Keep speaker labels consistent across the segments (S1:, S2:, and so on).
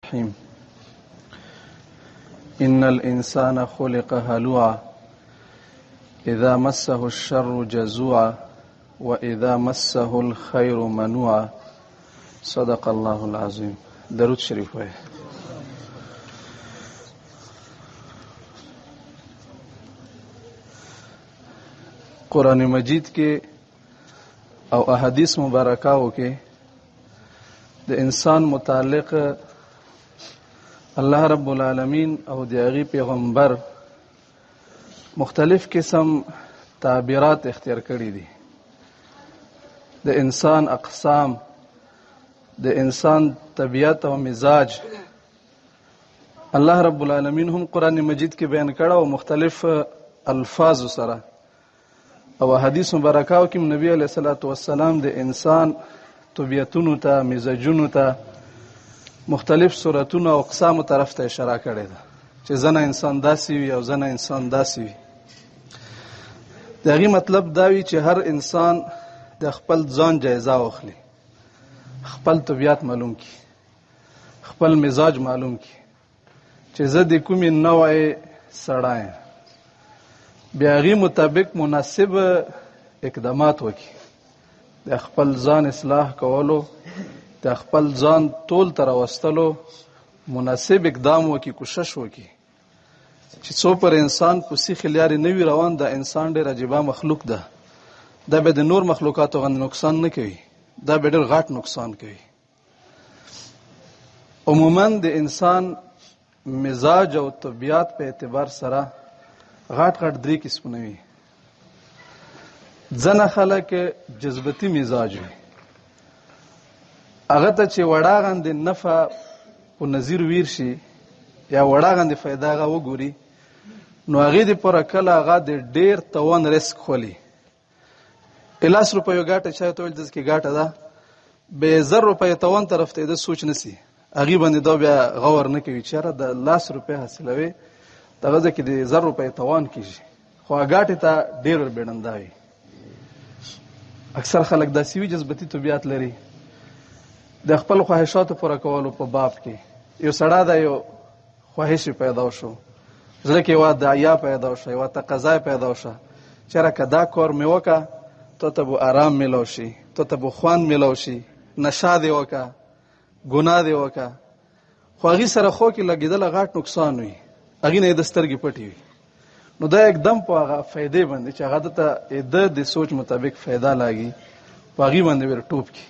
S1: الرحيم إن الإنسان خلق هلوعا إذا مسه الشر جزوعا وإذا مسه الخير منوعا صدق الله العظيم. درود شریف وای. قرآن مجید کې او احادیث مبارکاو کې د انسان متعلق الله رب العالمین او د هغې پیغمبر مختلف قسم تعبیرات اختیار کړي دي. د انسان اقسام، د انسان طبیعت او مزاج الله رب العالمین هم قرآن مجید کې بیان کړه او مختلف الفاظ سره او حدیث مبارکاو کې نبی علیه الصلاۃ والسلام د انسان طبیعتونو ته، مزاجونو ته، مختلف صورتونو او اقسامو طرف ته اشاره کړې ده چې ځنه انسان داسې وي او ځنه انسان داسې وي. د هغې مطلب دا وي چې هر انسان د خپل ځان جایزه واخلي، خپل طبیعت معلوم کړي، خپل مزاج معلوم کړي چې زه د کومې نوع سړی یم، بیا هغې مطابق مناسب اقدامات وکړي. د خپل ځان اصلاح کولو، د خپل ځان طول ته راوستلو مناسب اقدام وکړي، کوشش وکړي چې څو پر انسان په سیخې لارې نه وي روان. دا انسان ډېر عجیبه مخلوق ده، دا به د نور مخلوقاتو غوندې نقصان نه کوي، دا به ډېر غټ نقصان کوي. عموما د انسان مزاج او طبیعت په اعتبار سره غټ غټ درې قسمونه وي. ځنه خلک جذبتي مزاج وي، هغه ته چې وړا غندې نفع په نظیر ویر شي یا وړا غندې فایده هغه وګوري، نو هغې دپاره کله هغه د ډېر توان رسک خولي. 10 روپیو ګاټه چا ته ویل داسې کې ګاټه ده، به 1000 روپیو توان طرف ته یې د سوچ نسی، هغې باندې دا بیا غور نه کوي چې یاره د 10 روپۍ حاصلوي دغه ځای کې د 1000 روپیو توان کېږي، خو هغه ګاټې ته ډېر وربېړنده وي. اکثر خلک داسې وي جذبتي طبیعت لري. د خپل خواهشاتو پوره کولو په باب کې یو سړی دا یو خواهش پیدا شو، زړه کې یوه دعیا پیدا شوه، یوه تقاضا پیدا شوه چې یاره که دا کار مې وکړه تو ته به آرام میلاو شي، تو ته به خوند میلاو شي، نشه دې وکړه، ګناه دې وکړه. خو هغې سره خو کې لګېدله غټ نقصان وي، هغې نه یې د سترګې پټې وي. نو دا اقدم په هغه فایدې باندې چې هغه ته د سوچ مطابق فایده لاګي په هغې باندې ور ټوپ کړي.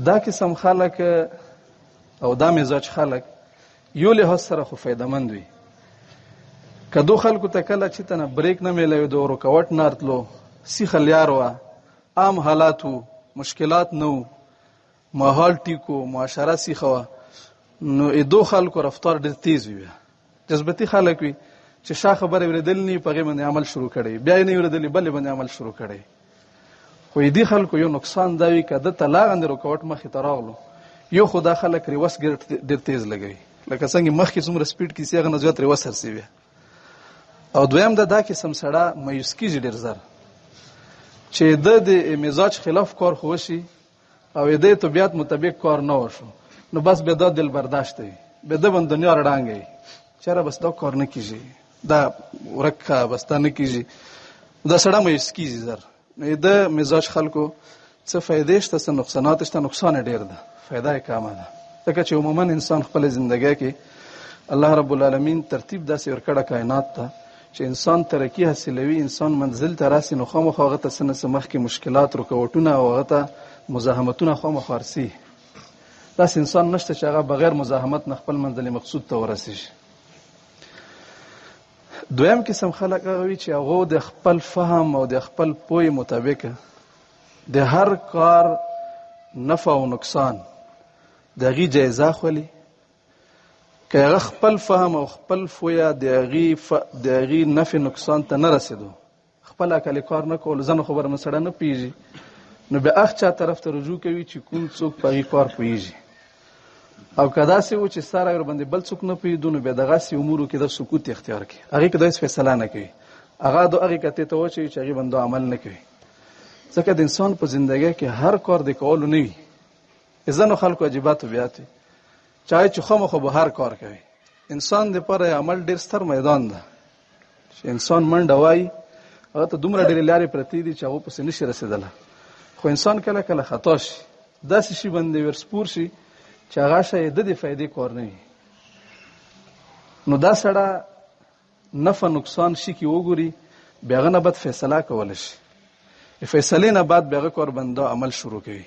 S1: دا قسم خلک او دا مزاج خلک یو لحاظ سره خو فایدهمند وي. که دو خلکو ته کله چې ته نه بریک نه میلاوي، د رکاوټ نه راتلو، سیخه لیار وه، عام حالات وو، مشکلات نه وو، ماحول ټیک وو، معاشره سیخه وه، نو دو خلکو رفتار ډېر تیز وي. بیا جذبتي خلک وي چې شا خبره اورېدلې نه وي په هغې باندې عمل شروع کړی، بیا یې نه اورېدلې بلې باندې عمل شروع کړی. خو دې خلکو یو نقصان دا وي که ده ته لا غندې رکاوټ مخې ته راغلو، یو خو دا خلک ریوس ډېر تیز لګوي، لکه څنګه مخکې څومره سپیډ کې سي هغه نه زیات ریوس هرسي بیا. او دویم دا قسم سړی مایوس کېږي ډېر زر چې ده د مزاج خلاف کار خو وشي او د طبیعت مطابق کار نه وشو، نو بس بیا دا دل برداشت وي، بیا ده باندې دنیا رډانګوي چې یاره بس دا کار نه کېږي، دا ورکه بس دا نه کېږي. دا سړی مایوس کېږي زر. نو د مزاج خلکو څه فایدې شته څه نقصانات شته. نقصان یې ډېر ده، فایده یې کمه ده، ځکه چې عموما انسان خپل زندګۍ کې الله رب العالمین ترتیب داسې ورکړه کائنات ته چې انسان ترقي حاصلوي، انسان منزل ته راسي، نو خامخا هغه ته څه نه څه مخکې مشکلات، رکاوټونه او هغه ته مزاحمتونه خامخا رسي. داسې انسان نشته چې هغه بغیر مزاحمت نه خپل منزل مقصود ته ورسېږي. دویم قسم خلک هغه وي چې هغو د خپل فهم او د خپل پوهې مطابق د هر کار نفع او نقصان د هغې جایزه خولي. که هغه خپل فهم او خپل پوهه د هغې نفع نقصان ته نه رسېدو، خپل عقلي کار نه کولو، ځنه خبره نه سړی نه پوهېږي، نو بیا هغه چا طرف ته رجوع کوي چې کوم څوک په هغې کار پوهېږي. او که داسې و چې سره ورباندې بل څوک نه پوهېدو، نو بیا دغسې امورو کې د سکوت اختیار کوي، هغې کې د هېڅ فیصله نه کوي، هغه د هغې کتې ته واچوي چې هغې باندې عمل نه کوي. ځکه د انسان په زندګۍ کې هر کار د کولو نه وي. ځینو خلکو عجیبه طبیعت وي چاہے چې خامخا به هر کار کوي. انسان دپاره عمل ډېر ستر میدان ده چې انسان منډه وایي هغه ته دومره ډېرې لارې پرتې دي چې هغو پسې نشي رسېدلی. خو انسان کله کله خطا شي، داسې شي باندې ورسپور شي چې هغه شی د دې فایدې کار نه وي. نو دا سړی نفع نقصان شي کې وګوري، بیا هغه نه بعد فیصله کولی شي. فیصلې نه بعد بیا هغه کار باندې عمل شروع کوي.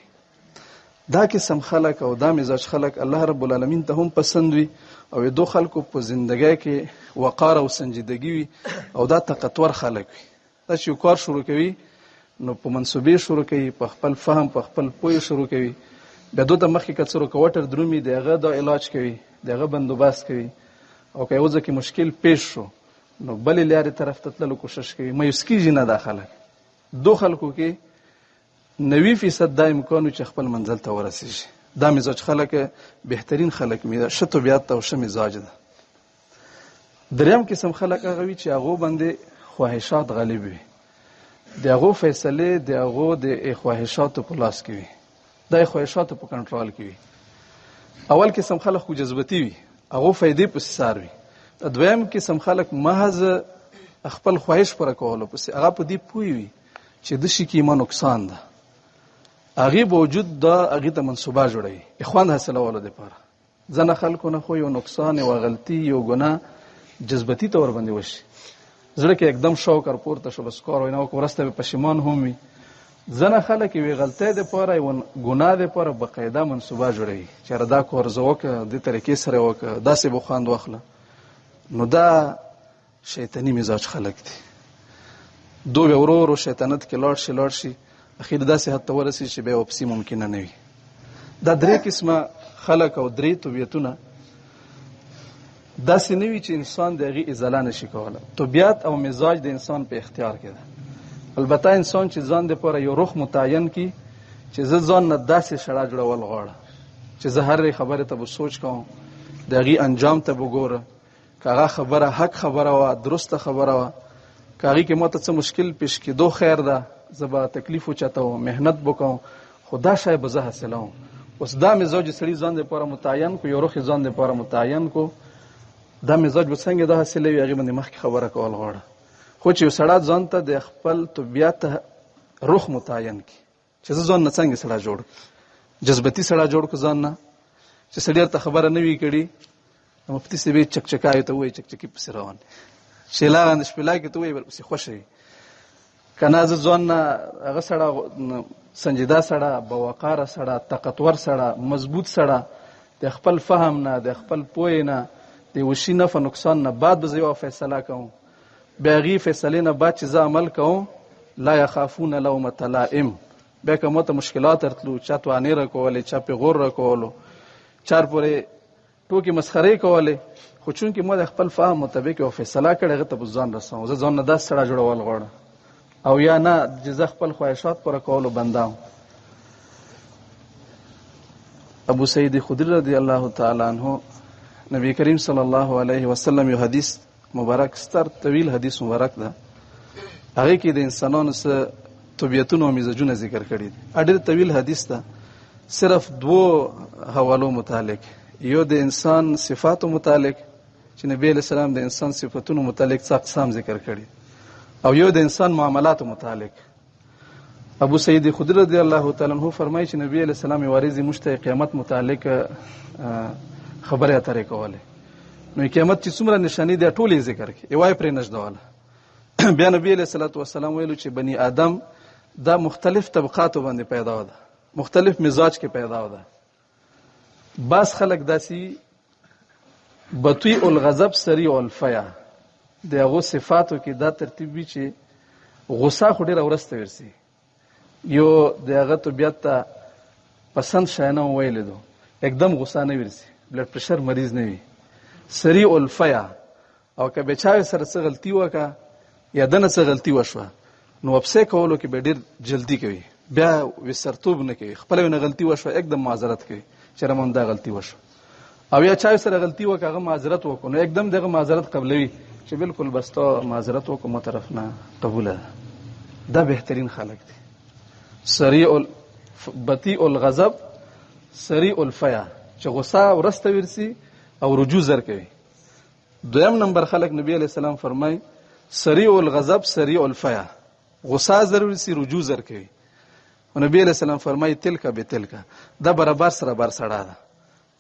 S1: دا قسم خلک او دا مزاج خلک الله رب العالمین ته هم پسند وي او دو خلکو په زندګۍ کې وقار او سنجیدګي وي او دا طاقتور خلک وي. دا چې یو کار شروع کوي نو په منصوبې شروع کوي، په خپل فهم په خپل پوهې شروع کوي. بیا دوی ته مخکې که څه روکوټر درومي د هغه دا علاج کوي، د هغه بندوبست کوي. او که یو ځای کې مشکل پیش شو نو بلې لارې طرف ته تللو کوشش کوي. مایوس کېږي نه دا خلک. دو خلکو کې 90% دا امکان چې خپل منزل ته ورسېږي. دا مزاج خلک بهترین خلک مې ده، ښه طبیعت او ښه مزاج ده. دریم قسم خلک هغه وي چې هغو باندې خواهشات غالب وي، د هغو فیصلې د هغو د خواهشاتو په لاس کې وي، د خواهشاتو په کنټرول کې وي. اول قسم خلک خو جذبتي وي، هغو فایدې پسې سار وي. دویم قسم خلک محض خپل خواهش پوره کولو پسې، هغه په دې پوه وي چې د شي کې ما نقصان ده، هغې باوجود دا هغې ته منصوبه جوړوي خوند حاصلولو دپاره. ځنه خلکو نه خو یو نقصان، یو غلطي، یو ګناه جذبتي طور باندې وشي، زړه کې एकदम شوق ور پورته شو، بس کار وینه وکړه، وروسته به پښیمان هم وي. ځنه خلک یوې غلطۍ دپاره، یو ګناه دپاره باقاعده منصوبه جوړوي چې یاره دا کار زه وکړه، دې طریقې سره یې وکړه، داسې به خوند واخله. نو دا شیطاني مزاج خلک دي. دو بیا ورو ورو شیطانت کې لاړ شي اخیر داسې حد ته ورسي چې بیا واپسي ممکنه نه وي. دا درې قسمه خلک او درې طبیعتونه داسې نه وي چې انسان د هغې ازاله نشي کولی. طبیعت او مزاج د انسان په اختیار کې ده. البته انسان چې ځان دپاره یو رخ متعین کړي چې زه ځان نه داسې سړی جوړول غواړم چې زه هرې خبرې ته به سوچ کوم، د هغې انجام ته به ګوره، که هغه خبره حق خبره وه، درسته خبره وه، که هغې کې ما ته څه مشکل پیش کېدو خیر ده، زه به تکلیف وچتوم، محنت به کوم، خو دا شی به زه حاصلوم. اوس دا مزاج سړي ځان دپاره متعین کو، یو رخ یې ځان دپاره متعین کو، دا مزاج به څنګه دا حاصلوي هغې باندې مخکې خبره کول غواړه. خو چې یو سړی ځان ته د خپل طبیعت رخ متعین کړي چې زه ځان نه څنګه سړی جوړ کړم، جذبتي سړی جوړ کړو ځان نه، چې سړي ورته خبره نه وي کړي، مفتي صاحب یې چکچکایو ته وایي، چکچکي پسې روان شیلا غاندې شپېلا کې ته وایي ورپسې خوښه وي. که نه زه ځان نه هغه سړی سنجیده سړی، باوقاره سړی، طاقتور سړی، مضبوط سړی، د خپل فهم نه، د خپل پوهې نه، د یوه شي نفع نقصان نه بعد به زه یوه فیصله کوم. بیا هغې فیصلې نه بعد چې زه عمل کوم، لا یخافون لومة لائم. بیا که ما ته مشکلات راتلو، چا توانې راکولې، چا پیغور راکولو، چار پورې ټوکې مسخرې کولې، خو چونکې ما د خپل فهم مطابق یوه فیصله کړې هغې ته به ځان رسوم، زه ځان نه داسې سړی جوړول غواړم، او یا نه چې زه خپل خواهشات پوره کولو بنده وم. ابو سعید خدری رضی الله تعالی عنه نبی کریم صلی الله علیه وسلم یو حدیث مبارک، ستر طویل حدیث مبارک ده، هغې کې د انسانانو څه طبیعتونه او مزاجونه ذکر کړي دي. ډېر طویل حدیث ده، صرف دو حوالو متعلق، یو د انسان صفاتو متعلق چې نبی علیه السلام د انسان صفتونو متعلق څه اقسام ذکر کړي، او یو د انسان معاملاتو متعلق. ابو سعید خدری رضی الله تعالی عنہ فرمایي چې نبی علیه السلام وارث موږ ته قیامت متعلق خبرې اترې کولې. نو قیامت چې څومره نشانې دي ټولې ذکر کړي، یوه یې پرې نږدواله. بیا نبی علیه الصلاة والسلام ویلو چې بني آدم دا مختلف طبقاتو باندې پیدا ده، مختلف مزاج کې پیدا ده. بعض خلک داسې بطیء الغضب سریع الفیا، د هغو صفاتو کې دا ترتیب وي چې غصه خو ډېره ورسته ورسي، یو د هغه طبیعت ته پسند شی نه ویلی دو، एकदम غصه نه ورسي، بلډ پرشر مریض نه وي، سریع الفیا. او که به چا سره څه غلطي وکړه یا دنه څه غلطي وشوه نو واپسې کولو کې به ډېر جلدي کوي، بیا وسرتوب نه کوي، خپله نه غلطي وشوه एकदम معذرت کوي چې رمون دا غلطي وشوه. او یا چا سره غلطي وکړه هغه معذرت وکړو نو एकदम دغه معذرت قبلوي چې بالکل بس تا معذرت وکړو ما طرف نه قبوله ده. دا بهترین خلک دي، بطیء الغضب سریع الفیا، چې غصه ورسته ورسي او رجوع زر کوي. دویم نمبر خلک نبی علیہ السلام فرمای سریع الغضب سریع الفیا، غصه زر ورسي رجوع زر کوي. او نبی علیہ السلام فرمای تلک به تلک، دا برابر سره بر سړه ده،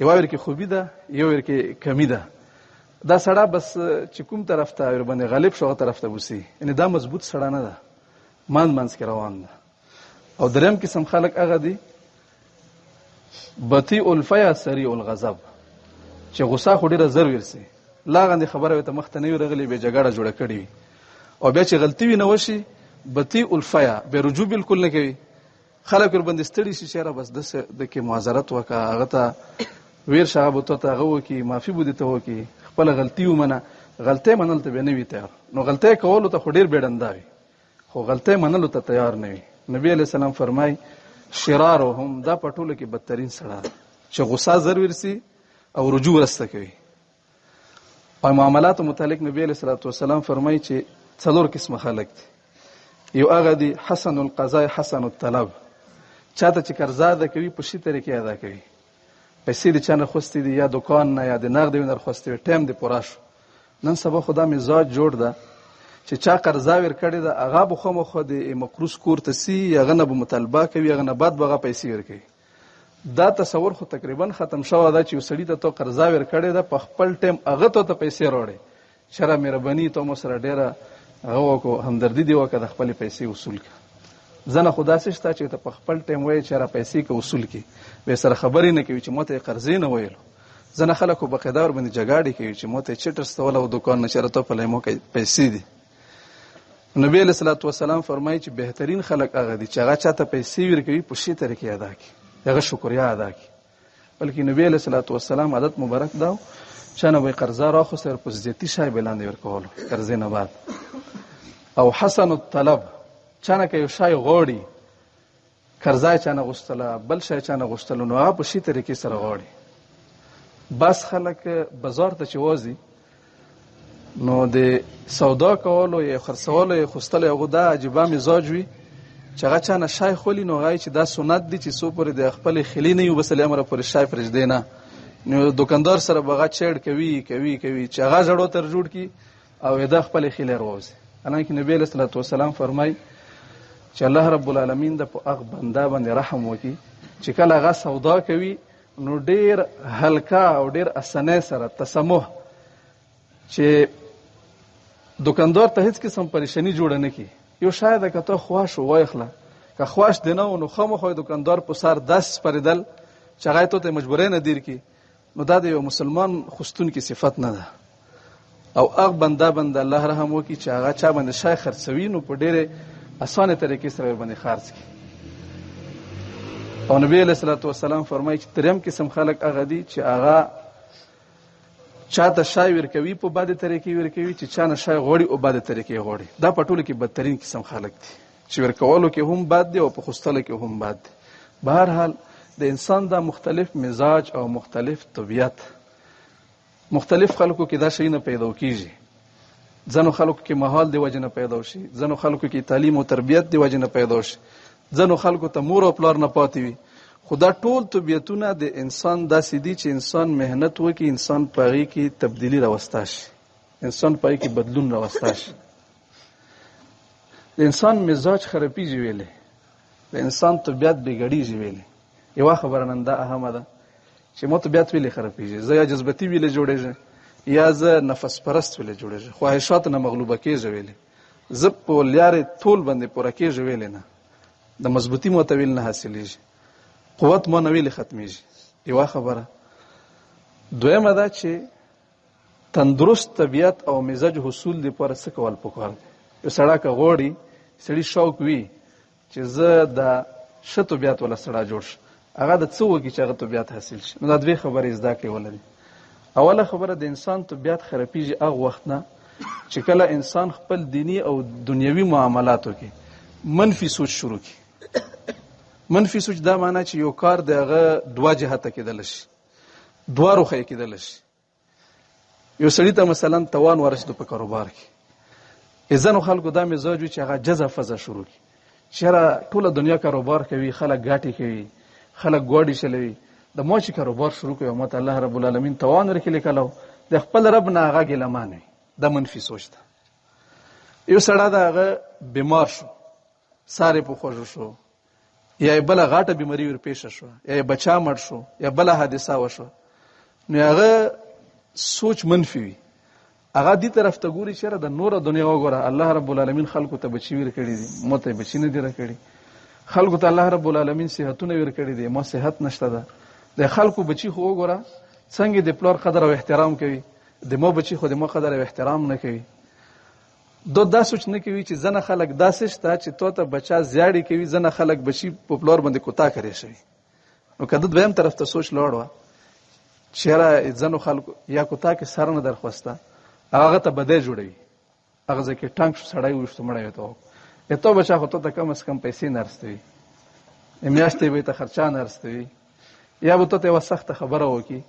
S1: یو ور کې خوبي ده یو ور کې کمی ده. دا سړه بس چې کوم طرف ته ور باندې غالب شو طرف ته وسی، یعنی دا مضبوط سړه نه ده، منځ کې روان ده. او دریم قسم خلک هغه دي بطیء الفیا سریع الغضب، چې غصه خو ډیره زر ورسي، لاغندې خبره وي ته مخ ته نه ورغلی به جګړه جوړه کړي وي، او بیا چې غلطي وي نه وشي بطیء الفیا به رجوع بالکل نه کوي. خلک ور باندې ستړي شي چیرې بس د کې معذرت وکړه، هغه ته ویر شابه ته هغه وکي معافي بده ته وکي، خپل غلطي ومنه. غلطي منل ته به نه وي تیار، نو غلطي کولو ته خو ډیر بیړنده وي، خو غلطي منلو ته تیار نه وي. نبی علیہ السلام فرمای شرارهم، دا پټوله کې بدترین سړی چې غصه زر ورسي او رجوع ورسته کوي. او معاملات متعلق نبی علیہ الصلوۃ والسلام فرمای چې څلور قسمه خلک دي. یو هغه دي حسن القضاء حسن الطلب، چاته چې قرضا ده کوي په شي طریقې ادا کوي، پیسې د چانه خوستې دي یا دکان نه یا د نقد وینر خوستې ټیم دی پوره شو. نن سبا خدا مزاج جوړ ده چې چا قرضا ور کړی ده هغه به خو د مقروض کور ته سي، هغه نه به مطالبه کوي، هغه نه بعد به هغه پیسې ور کوي. دا تصور خو تقریبا ختم شوی ده چې وسړی ته تو قرضا ور کړی ده په خپل ټیم هغه ته پیسې راوړي، شرع مهرباني ته مو سره ډیره هغه کو همدردی دی وکړه د خپل پیسې وصول کړه. زنه خدا سي شته چې ته په خپل ټیم وای چې را پیسې کو وصول کی به سره خبرې نه کوي چې ماته قرضې نه ویلو. زنه خلکو په قدار باندې جګړه کوي چې ماته چټر ستول او دکان نه چرته په لایمو کې پیسې دي. نبی علیہ الصلوۃ والسلام فرمایي چې بهترین خلک هغه دي چې هغه چاته پیسې ورکوي په شي طریقې ادا کوي، هغه شکریا ادا کوي. بلکې نبی علیہ الصلوۃ والسلام عادت مبارک دا چې نه وي قرضا راخو سر په زیاتی شای بلاندې ورکول قرضې نه بعد. او حسن الطلب، چانه کې یو شای غوړي قرضا چانه غوښتله بل شای چانه غوښتله نو هغه په شي طریقې سره غوړي. بس خلک بازار ته چې وځي نو د سودا کولو یا خرڅولو یا خوستلو هغه دا عجیبه مزاج وي چې هغه چانه شای خولي نو هغه چې دا سنت دي چې سو پر د خپل خلی نه یو بس امر پر شای فرجدي نه، نو دکاندار سره بغا چړ کوي چې هغه جوړو تر جوړ کی او دا خپل خلی روزي. حالانکه نبی علیہ الصلوۃ والسلام فرمای چې الله رب العالمین د په هغه بنده باندې رحم وکي چې کله هغه سودا کوي نو ډیر هلکا او ډیر اسانه سره تسمح، چې دکاندار ته هیڅ قسم پریشانی جوړ نه کی. یو شاید کته خواش وایخله که خواش دینه نو خامخوي دکاندار په سر 10 پردل چې هغه ته مجبورې نه دیر کی، نو دا د یو مسلمان خوستون کی صفت نه ده. او هغه بنده الله رحم وکي چې هغه چا باندې شای خرڅوي نو په ډیره اسانه طریقې سره باندې خرڅ کی. او نبی علیہ الصلوۃ والسلام فرمایي چې تریم قسم خلک هغه دي چې هغه چاته شای ورکوي په باندې طریقې ورکوي چې چانه شای غوړي او باندې طریقې غوړي. دا پټول کې بدترین قسم خلک دي چې ورکولو کې هم بد دي او په خوستلو کې هم بد دي. بهر حال د انسان دا مختلف مزاج او مختلف طبیعت، مختلف خلکو کې دا شی نه پیدا کیږي. ځنو خلکو کې ماحول دی وجه نه پیدا شي، ځنو خلکو کې تعلیم او تربیت دی وجه نه پیدا شي، ځنو خلکو ته مور او پلار نه پاتې وي. خدا ټول طبیعتونه د انسان داسې دي چې انسان مهنت وکړي، انسان پای کې تبدیلی راوستا شي، انسان پای کې بدلون راوستا شي. د انسان مزاج خرابېږي ویلې، د انسان طبیعت بګړېږي ویلې. یو خبره نن دا اهمه ده چې مو طبیعت ویلې خرابېږي، زه یا جذبتي ویلې جوړېږم یا زه نفس پرست ویلې جوړېږم، خواهشات نه مغلوبه کېږي ویلې، زه په لارې ټول باندې پوره کېږي ویلې نه، د مضبوطی متویل نه حاصلېږي، قوت مو نه ویلې ختمېږي. یو خبره. دویمه ده چې تندرست طبیعت او مزاج حصول دی پر څه کول پکار دی. یو سړی که غواړي سړي شوق وي چې زه د ښه طبیعت ولا سړی جوړ شم، هغه د څه وکړي چې هغه طبیعت حاصل شي. نو دا دوې خبرې زده کړې ولري. اوله خبره د انسان طبیعت خرابېږي هغه وخت نه چې کله انسان خپل دینی او دنیوي معاملاتو کې منفي سوچ شروع کړي. منفي سوچ دا معنی چې یو کار دغه دوه جهته کېدل شي، دوه روخه کېدل شي. یو سړی ته مثلا توان ورسېدو په کاروبار کې، ځینو خلکو دا مزاج وي چې هغه جزا فزا شروع کړي، چېرې ټوله دنیا کاروبار کوي، خلک ګاټې کوي، خلک ګاډي چلوي، د مو چې کاروبار شروع کړو ماته الله رب العالمین توان ورکړي کلو د خپل رب نه هغه ګیلمان وي د منفي سوچ ده. یو سړی د هغه بیمار شو سارې په خوږ شو یا بل غاټه بیماری ور پیښه شو یا بچا مړ شو یا بل حادثه وشو نو هغه سوچ منفي وي هغه دې طرف ته ګوري چې د نور دنیا وګوره الله رب العالمین خلکو ته بچی ور کړی دي مته بچی نه دی را کړی خلکو ته الله رب العالمین صحتونه ور کړی دي ما صحت نشته ده د خلکو بچی خو وګوره څنګه د پلار قدر او احترام کوي د مو بچی خو د مو قدر او احترام نه کوي دا سوچ نه کوي چې ځنه خلک داسې شته چې تو ته بچا زیاړي کوي ځنه خلک بچی په پلار باندې کوتا کوي شي نو کده دویم طرف ته سوچ لوړ چیرې ځنو خلکو یا کوتا کې سر نه درخواسته هغه ته بده جوړوي هغه ځکه ټانک سړی وشته مړی ته ته بچا خو ته کم از کم پیسې نرستوي میاشتې به ته خرچا نرستوي یا به ته وسخت خبره وکي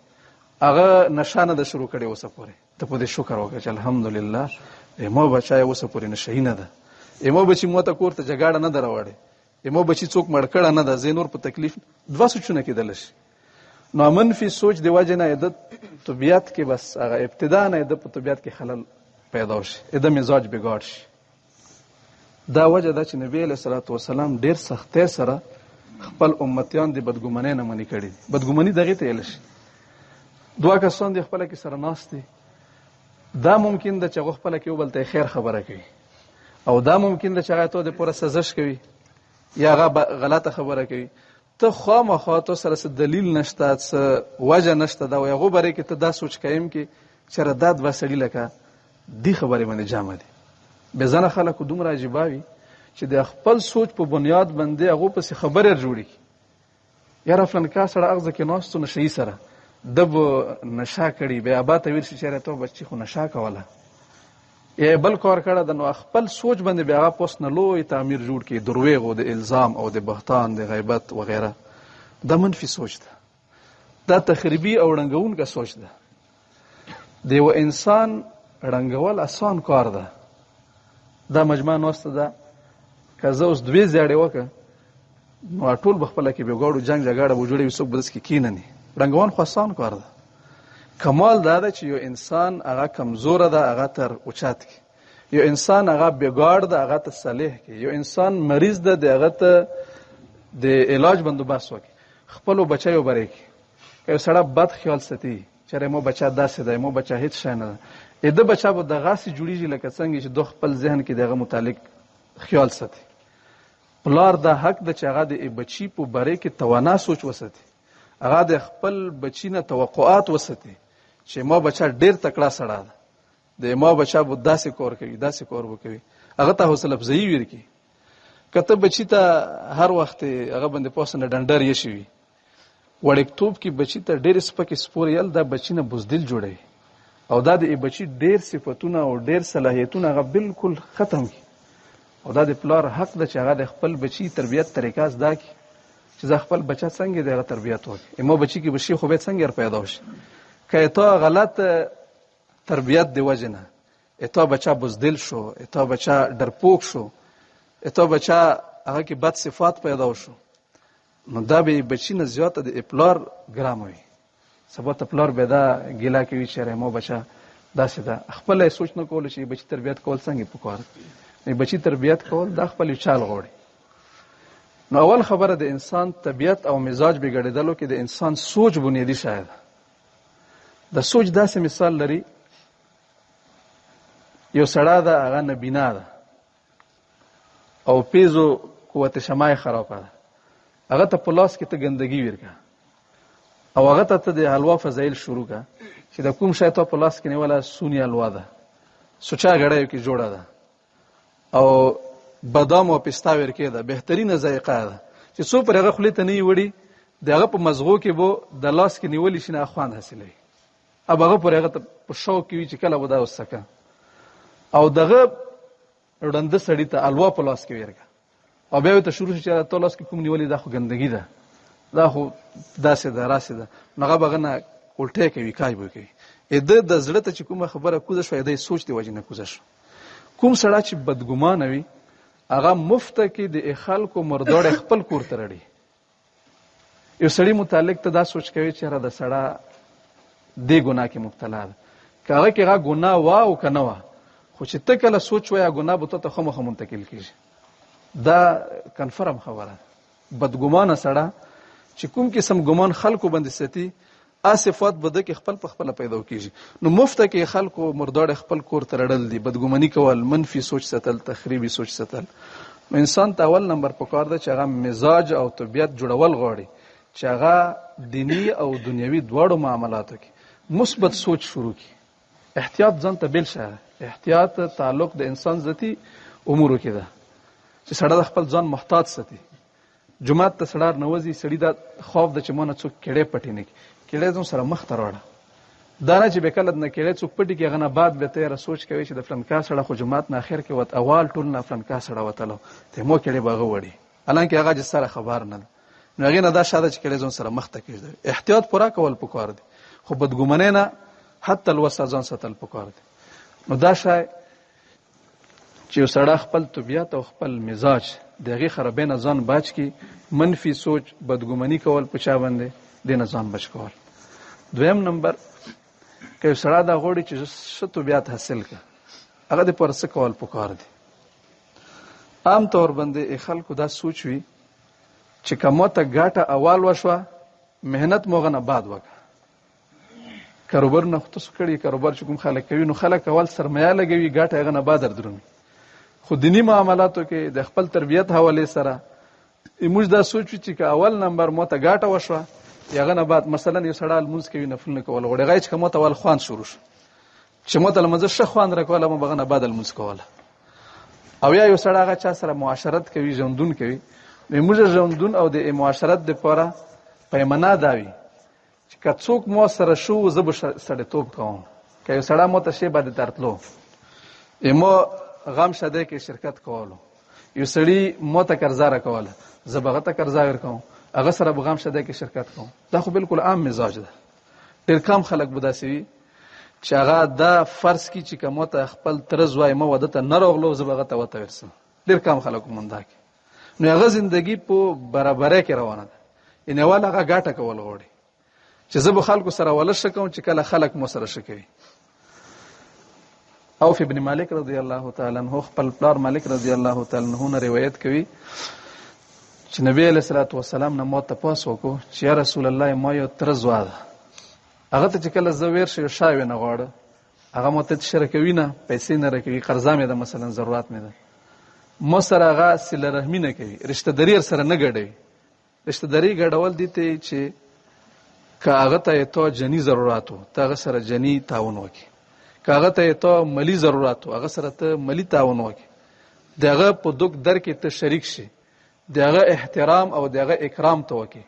S1: هغه نشانه د شروع کړي وسه پورې ته په دې شکر وکړه چې الحمدلله مو بچای وسه پورې نشي نه ده مو بچی مو ته کوړه جګړه نه دروړي مو بچی څوک مړ کړه نه ده زینور په تکلیف دوا سوچونه کېدل شي نو منفي سوچ دی وجه نه د طبيعت کې بس هغه ابتدا نه د طبيعت کې خلل پیدا شي د مزاج بګاړ شي دا وجه دا چې نبی له صلوات و سلام ډیر سختۍ سره خپل امتیان د بدګمنۍ نه منې کړي بدګمنۍ دغه ته یل شي دوا کسان د خپل کې سره ناشتي دا ممکن ده چې خپل کې وبلته خیر خبره کوي او دا ممکن ده چې هغه ته د پوره سزش کوي یا هغه غلطه خبره کوي ته خامخا تو سره څه دلیل نشته څه وجه نشته دا یو غوبره کې ته دا سوچ کایم کې چې رداد وسړی لکه دی خبره باندې جامه دي به ځنه خلکو دومره عجیباوي چې د خپل سوچ په بنیاد باندې هغه په خبره جوړي یا رفلن کا سره اغزه کې ناستو نشي سره دب نشا کړي به ابا ته ورشي چې راته بچي خو نشا کوله یا بل کار کړه د نو خپل سوچ باندې بیا پوس نه لوی تعمیر جوړ کړي دروغ او د الزام او د بهتان د غیبت وغیرہ دا منفي سوچ ده دا تخریبي او رنګون کا سوچ ده دی و انسان رنګول آسان کار ده دا مجمع نوسته ده که زه اوس دوی زیاړې وکړه نو ټول بخپله کې بېګاړو جنګ جګړه به جوړوي څوک به داسې کې کینني رنګول خو آسان کار ده کمال دا ده چې یو انسان هغه کمزوره ده هغه تر اوچت کی یو انسان هغه بېګاړ ده هغه ته صالح کی یو انسان مریض ده د هغه ته د علاج بندوبست وکړي خپلو بچیو برې کې یو سړی بد خیال ساتي چې مو بچا داسې دی مو بچا هیڅ شی نه ده د بچا به دغسې جوړېږي لکه څنګه چې دو خپل ذهن کې دغه متعلق خیال ساتي پلار دا حق ده چې هغه د بچی په باره کې توانا سوچ وساتي هغه د خپل بچی نه توقعات وساتي چې ما بچا ډیر تکړه سړی ده د ما بچا به داسې کار کوي داسې کار وکوي هغه ته حوصله افزایي ورکړي کته بچی ته هر وخت هغه باندې پوسه نه ډنډر یې شي وړکتوب کې بچی ته ډیر سپکې سپور یل دا بچی نه بوزدل جوړي او دا د بچی ډیر صفاتونه او ډیر صلاحیتونه هغه بالکل ختم کی او دا د پلار حق ده چې هغه د خپل بچی تربیت طریقه زده کی چې زه خپل بچا څنګه د تربیت وکړم مو بچی کې بشي خو به څنګه پیدا وشي که ته غلط تربیت دی وجنه ته بچا بوزدل شو ته بچا ډرپوک شو ته بچا هغه کې بد صفات پیدا وشو نو دا به بچی نه زیاته د پلار ګراموي سبا ته پلار به دا ګیلا کوي چې مو بچا داسې ده خپل سوچ نه کول چې بچی تربیت کول څنګه پکار بچی تربیت کول دا خپل چال غوړي نو اول خبره د انسان طبیعت او مزاج بګړېدلو کې د انسان سوچ بنیادی شاید د سوچ داسې مثال لري یو سړی ده هغه نبینا ده او پیزو قوت شمای خرابه ده هغه ته په لاس کې ته ګندګي ورکه او هغه ته د حلوا فضایل شروع کا چې د کوم شی ته په لاس کې نیوله سونی حلوا ده سوچا غړیو کې جوړه ده او بادام او پستا ورکه ده بهترینه ذائقه ده چې څو پر هغه خلی ته نه وړي دغه په مزغو کې بو د لاس کې نیولې شنه خوان حاصلې اب هغه پر هغه په شوق کې چې کله ودا وسکه او دغه رنده سړی ته الوا په لاس کې ورکه او بیا ته شروع چې ته لاس کې کوم نیولې دا خو ګندګي ده دا خو داسې ده راسې ده هغه بغنه الټه کوي کای به کوي د زړه ته چې کومه خبره کوزه شو د سوچ دی وجه نه کوزه شو کوم سړی چې بدګمان وي هغه مفت کې د خلکو مردوړ خپل کور ته رړي یو سړي متعلق ته دا سوچ کوي چې را د سړی دې ګناه کې مبتلا ده، که هغه کې هغه ګناه وا او که نه وه، خو چې ته کله سوچ وایه ګناه به ته خامخا منتقل کېږي. دا کنفرم خبره ده. بدګمانه سړی چې کوم قسم ګمان خلکو باندې ساتي، صفات به د کې خپل په خپله پیدا کېږي. نو مفته کې خلکو مرداړ خپل کور ته رړل دي، بدګماني کول، منفي سوچ ساتل، تخریبي سوچ ساتل. نو انسان ته اول نمبر پکار ده چې هغه مزاج او طبیعت جوړول غواړي چې هغه دینی او دنیوي دواړو معاملاتو کې مثبت سوچ شروع کړي. احتیاط ځان ته بیل شه. احتیاط تعلق د انسان ذاتي امورو کې ده چې سړی د خپل ځان محتاط ساتي. جماعت ته سړی نوځي، سړی دا خوف ده چې مونږ څوک کېړې پټې نه کړي، کېړې ځون سره مخ ته راوړه. دا نه چې به کله نه کېړې څوک پټې کړي، هغه نه بعد به ته سوچ کوي چې د فلانکا سړی خو جماعت نه اخر کې وت اول ټول نه فلانکا سړی وتلو ته مو کېړې به هغه وړي، حالانکه هغه چې سره خبر نه ده. نو هغې نه دا شاده چې کېړې ځون سره مخ ته کېږدوي. احتیاط پوره کول پکار دي، خو بدګمانۍ نه حتی الوسع ځان ساتل پکار دي. نو دا شی چې یو سړی خپل طبیعت او خپل مزاج د هغې خرابۍ نه ځان بچ کړي، منفي سوچ، بدګماني کول په چا باندې، دې نه ځان بچ کول. دویم نمبر، که یو سړی دا غواړي چې ښه طبیعت حاصل کړه، هغه د پاره څه کول پکار دي. عام طور باندې خلکو دا سوچ وي چې که ما ته ګټه اول وشوه، محنت مو هغه نه بعد وکړه. کاروبارونه خو تاسو کړي، کاروبار چې کوم خلک کوي، نو خلک اول سرمایه لګوي، ګټه هغه نه بعد درومي. خو دینی معاملاتو کې د خپل تربیت حواله سره موږ دا سوچو چې که اول نمبر مو ته ګټه وشوه، هغه نه بعد مثلا یو سړی لمونځ کوي، نفلونه کول غواړي، هغه چې که مو ته اول خوند شروع شو چې مو ته لمونځ ښه خوند راکوله، مو هغه نه بعد لمونځ کوله. او یا یو سړی هغه چا سره معاشرت کوي، ژوندون کوي، نو موږ ژوندون او د معاشرت دپاره پیمانه دا وي چې که څوک مو سره شو زه به سړیتوب کوم. که یو سړی مو ته شی باندې درتلو، مو غم شده کې شرکت کولو، یو سړی مو ته قرضه راکوله، زه به هغه ته قرضه ورکوم، هغه سره به غم شده کې شرکت کوم. دا خو بالکل عام مزاج ده. ډېر کم خلک به داسې وي چې هغه دا فرض کړي چې که مو ته خپل طرز وایي، ما واده ته نه راغلو، زه به هغه ته وته ورسم. ډېر کم خلک مونده کوي. نو هغه زندگی په برابرۍ کې روانه ده. یعنې اول هغه ګټه کول غواړي چې زه به خلکو سره وله ښه کوم چې کله خلک مو سره ښه کوي. عوف ابن مالک رضی الله تعالی عنہ خپل پلار مالک رضی الله تعالی عنہ نه روایت کوي چې نبی علیہ الصلوۃ والسلام نه مو تاسو وکړو چې یا رسول الله ما یو طرز واده، هغه ته چې کله زه ویر شي شاوې نه غواړه، هغه مو ته شرکوي نه، پیسې نه راکوي، قرضه مې ده مثلا، ضرورت مې ده، مو سره هغه صله رحمي نه کوي، رشته داري سره نه ګډوي. رشته داري ګډول دي ته چې که هغه ته تو جنی ضرورت وو، ته هغه سره جنی تعاون وکړي. که هغه ته تو مالی ضرورت وو، هغه سره ته مالی تعاون وکړي. دغه په دوک در کې ته شریک شي، دغه احترام او دغه اکرام ته وکړي.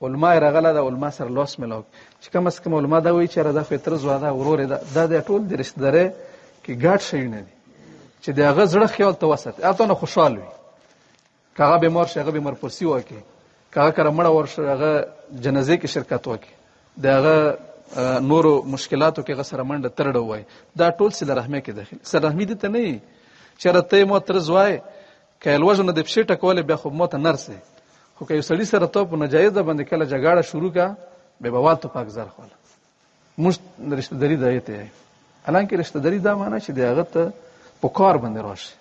S1: علما راغله د علما سره لوس ملو چې کم از کم علما دا وایي چې را د فطر زواده ورور دا د ټول د رشته داري کې ګډ شي نه دي چې دغه زړه خیال ته وسات اته نه خوشاله وي. کاغه بیمار شي، هغه بیمار پرسی وکړي، کاغه کړه مړ ورشه، هغه جنازې کې شرکت وکړي، دغه نورو مشکلاتو کې غسر منډه ترډه وای. دا ټول صله رحمه کې داخل. صله رحمي دي ته نه چې راته مو تر زوای کله وژنه د پښې ټکول بیا خو مو ته نرسه، خو که یو سړی سره ته په ناجایز باندې کله جګړه شروع کا به بوال ته پاک زر خول مش رشتہ داری دایته. حالانکه رشتہ داری دا معنی چې دغه ته په کار باندې راشي.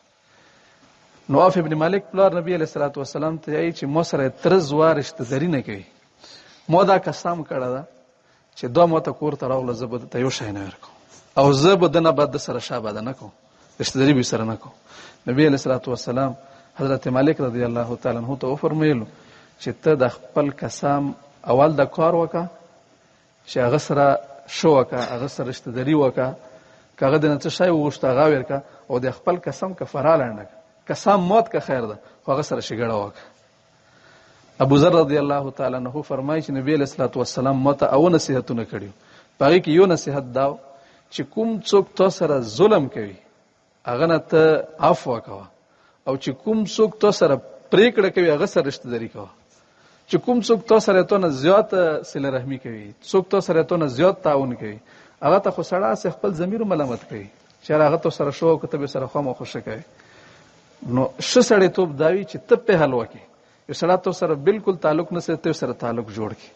S1: نو عوف ابن مالک پلار نبی علیہ الصلوۃ والسلام ته یی چې مو سره تر زوا رشتہ داری نه کوي. مو دا قسم کړه دا چې دوه مو ته کور ته راغله زبد ته یو شای نه ورکو او زبد نه بد سره شابه نه کو، رشتہ داری به سره نه کو. نبی علیہ الصلوۃ والسلام حضرت مالک رضی الله تعالی عنہ ته فرمایلو چې ته د خپل قسم اول د کار وکا چې هغه سره شو وکا، هغه سره رشتہ داری وکا، کاغه د نڅ شای وغوښته هغه ورکا او د خپل قسم کفاره لرنه قسم موت کا خیر ده، هغه سره شګړه وکا. ابو ذر رضی الله تعالی عنہ فرمایي چې نبی علیہ الصلوۃ والسلام ماته او نصیحتونه کړیو. پاره کې یو نصیحت داو چې کوم څوک تو سره ظلم کوي هغه نه ته عفو وکړه، او چې کوم څوک تو سره پریکړه کوي هغه سره رشتہ داری کوه. چې کوم څوک تو سره ته نه زیات صله رحمی کوي، څوک تو سره ته نه زیات تعاون کوي، هغه ته خو سړی خپل ضمیر ملامت کوي چې هغه تو سره شو کته به سره خو مو خوشی کوي. نو ش سړی توپ داوی چې ته په حل وکي یو سړی تو سره بالکل تعلق نه سره سره تعلق جوړ کی.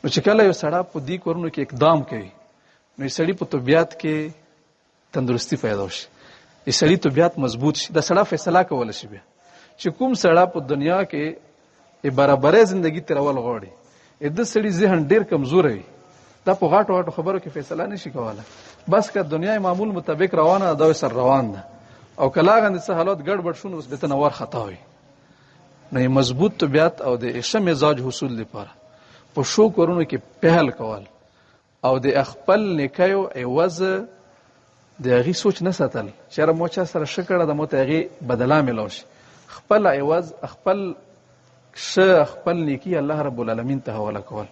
S1: نو چې کله یو سړی په دې کورونو کې اقدام کوي نو یې سړی په طبیعت کې تندرستی پیدا شي، یې سړی طبیعت مضبوط شي، د سړی فیصله کول شي. بیا چې کوم سړی په دنیا کې برابرۍ ژوندۍ تیرول غواړي، د سړی ذهن ډیر کمزور وي، دا په غاټو غاټو خبرو کې فیصله نشي کوله. بس که دنیا معمول مطابق روانه ده، دا سر روان ده، او کله غند څه حالات ګډوډ شون اوس به تنور خطا وي. نه مضبوط طبیعت او د ښه مزاج حصول لپاره په شو کورونو کې پهل کول او د خپل نیکیو عوض د هغې سوچ نه ساتل چې یاره مو چا سره ښه کړه ده مو ته هغې بدله میلاو شي. خپل عوض خپل ښه خپل نیکي الله رب العالمین ته حواله کول.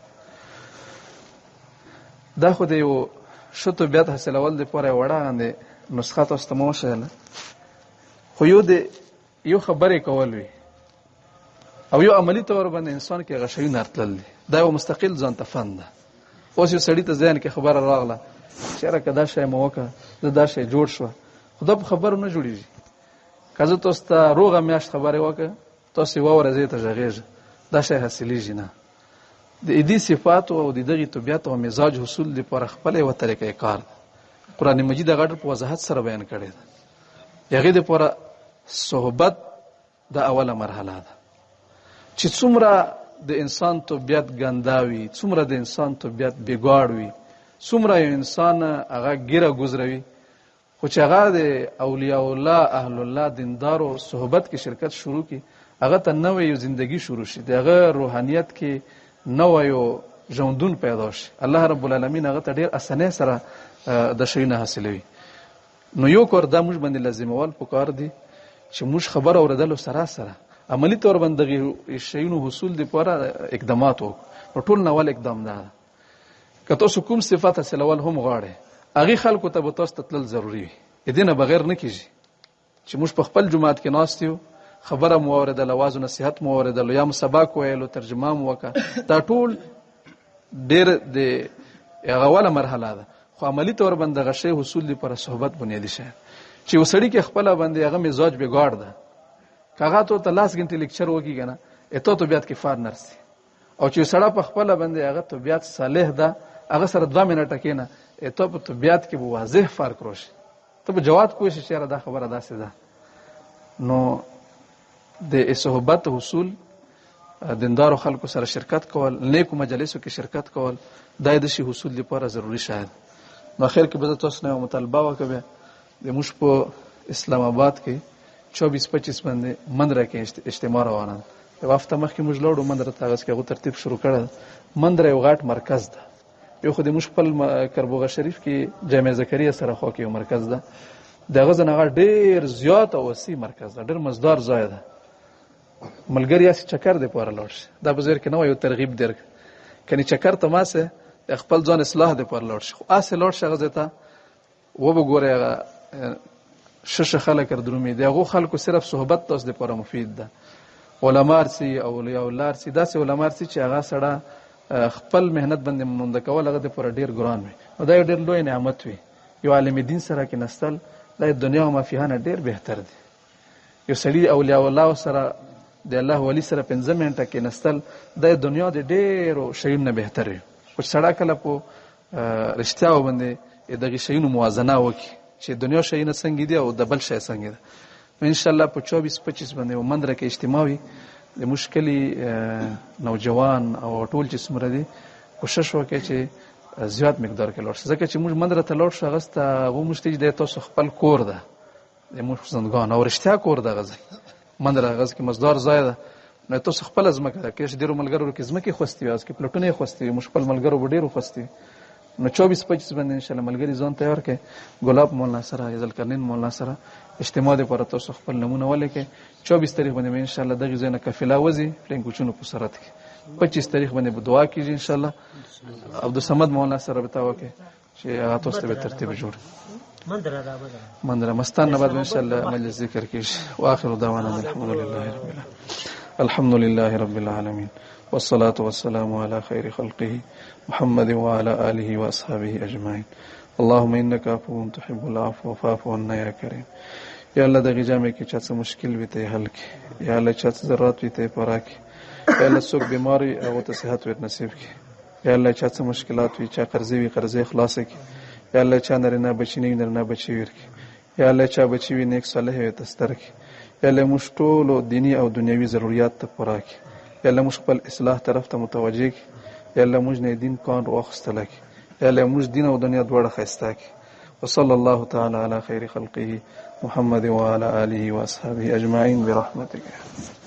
S1: دا خو د یو ښه طبیعت حاصلول دپاره یو وړه غوندې نسخه تاسو ته مو وښیله، خو یو خبرې کول وي او یو عملي طور باندې انسان کې هغه شیونه راتلل دي، دا یو مستقل ځان ته فن ده. اوس یو سړي ته ذهن کې خبره راغله چې یاره که دا شی مو وکړه زه دا شی جوړ شوه، خو دا په خبرو نه جوړېږي. که زه تاسو ته روغه میاشت خبرې وکړه تاسو یوه ورځ یې ته غږېږه، دا شی حاصلېږي نه. د دې صفاتو او د دغې طبیعت او مزاج حصول لپاره خپله یوه طریقه کار ده. قرآن مجید هغه ډېر په وضاحت سره بیان کړی ده. د هغې دپاره صحبت د اوله مرحله ده چې څومره د انسان طبیعت ګنده وي، څومره د انسان طبیعت بېګاړ وي، څومره یو انسان هغه ګیره ګزروي، خو چې هغه د اولیاء الله اهل الله دیندارو صحبت کې شرکت شروع کړي، هغه ته نوې یو زندگی شروع شي، د هغه روحانیت کې نوې یو ژوندون پیدا شي. الله رب العالمین هغه ته ډېر اسانۍ سره د شیونه حاصلوي. نو یو کار دا موږ باندې لازمول پکار دي چې موږ خبر اورېدلو سره سره عملي طور باندې دغې شیونو حصول دپاره اقدامات وکړو. نو ټول ناول اقدام ده. که تاسو کوم صفات حاصلول هم غواړئ هغې خلکو ته به تاسو ته تلل ضروري وي، د دې نه بغیر نه کېږي چې موږ په خپل جومات کې ناست یو، خبره مو اورېدله، واز و نصیحت مو اورېدلو، یا مو سبق ویلو، ترجمه مو وکړه، دا ټول ډېر د هغه اوله مرحله ده. خو عملي طور باندې دغه شی حصول لپاره صحبت بنیادي شی چې یو سړي کې خپله باندې هغه مزاج بېګاړ ده، که هغه تو ته 10 غنټې لیکچر وکړي که نه اته طبیعت کې فار نرسي، او چې یو سړی په خپله باندې هغه طبیعت صالح ده هغه سره 2 منټه کښېنه اته په طبیعت کې به واضح فرق راشي، ته به جواب کوی شي چې یاره دا خبره داسې ده. نو د صحبت حصول، دیندارو خلکو سره شرکت کول، نیکو مجلسو کې شرکت کول، دا د شي حصول لپاره ضروري شاید. نو اخر کې به زه تاسو نه یو مطالبه وکړم. د موږ په اسلام آباد کې 24-25 باندې مندره کې اجتماع روانه ده. یو هفته مخکې موږ لاړو مندره ته، هغه کې هغو ترتیب شروع کړی ده. مندره یو غټ مرکز ده. یو خو د موږ خپل کربوغه شریف کې جامع زکریا سره خوا کې یو مرکز ده، د هغه ځای نه هغه ډېر زیات او وسیع مرکز ده، ډېر مزدار ځای ده. ملګري هسې چکر دپاره لاړ شي، دا په ذهن کې نه وه، یو ترغیب در کنې چکر ته ماسې خپل ځان اصلاح دپاره لاړ شي، خو هسې لاړ شي هغه ځای ته وبه ګورئ هغه ښه خلک درومي، د هغو خلکو صرف صحبت تاسو دپاره مفید ده. علما ارسي او اولیاء الله ارسي، داسې علما ارسي چې هغه سړی خپل مهنت باندې مونده کول هغه دپاره ډېر ګران وي، نو دا یو ډېر لوی نعمت وي. یو عالم دین سره کېناستل دا د دنیا او مافیها نه ډېر بهتر دی. یو سړي اولیاء الله سره د الله ولی سره 15 منټه کېناستل دا د دنیا د ډېرو شیونو نه بهتر وي. خو سړی کله په رښتیاو باندې دغې شیونو موازنه وکړي چې دنیا شیونه څنګه دي او د بل شی څنګه ده، نو انشاءالله په 24-25 باندې یو مندره کې اجتماع وي. د موږ کلي نوجوان او ټول چې څومره دي کوشش وکړئ چې زیات مقدار کې لاړ شي، ځکه چې موږ مندره ته لاړ شو هغه ته هغه موږ ته چې تاسو خپل کور ده، د موږ زندګان او رښتیا کور ده. هغه ځای مندره هغه کې مزدار ځای ده، نو تاسو خپله ځمکه ده، که چې ډېرو ملګرو کې ځمکې خوستې وي، هغه کې پلټونه یې خوستې وي، موږ خپل ملګرو به ډېرو خوستې وي. نو 24-25 باندې انشاءالله ملګري ځان تیار کړئ، ګلاب مولانا سره، ذوالقرنین مولانا سره اجتماع دپاره تاسو خپل نمونه ولیکئ. 24 تاریخ باندې به انشاءالله دغې ځای نه قافله وځي پلینکوچونو په سرحد کې. 25 تاریخ باندې به دعا کېږي انشاءالله، عبدالصمد مولانا سره به تا وکړئ چې هغه تاسو ته به ترتیب جوړ مندره مستان نه بعد انشاءالله مجلس ذکر کېږي. واخر دعوانا الحمد لله رب العالمين والصلاة والسلام على خير خلقه محمد وعلى آله وأصحابه أجمعين. اللهم إنك عفو تحب العفو فاعف عنا يا كريم. یا الله دغه جامع کې چا څه مشکل وي ته حل کړي، یا الله چا څه ضرورت وي ته پوره کړي، یا الله څوک بیمار وي هغو ته صحت ور نصیب کړي. یا الله چا څه مشکلات وي، چا قرضې وي قرضې خلاصه کړي. یا الله چا نارینه بچي نه وي نارینه بچي ورکړي. یا الله چا بچي وي نیک صالح یې ته ستر کړي. یا الله موږ ټولو دیني او دنیوي ضرورت ته پوره کړي. یا الله موږ خپل اصلاح طرف ته متوجه کړي. یا الله موږ نه دین کار واخیستلی کړي. یا الله موږ دین او دنیا دواړه ښایسته کړي. وصلى الله تعالى على خير خلقه محمد وعلى آله وأصحابه أجمعين برحمتك.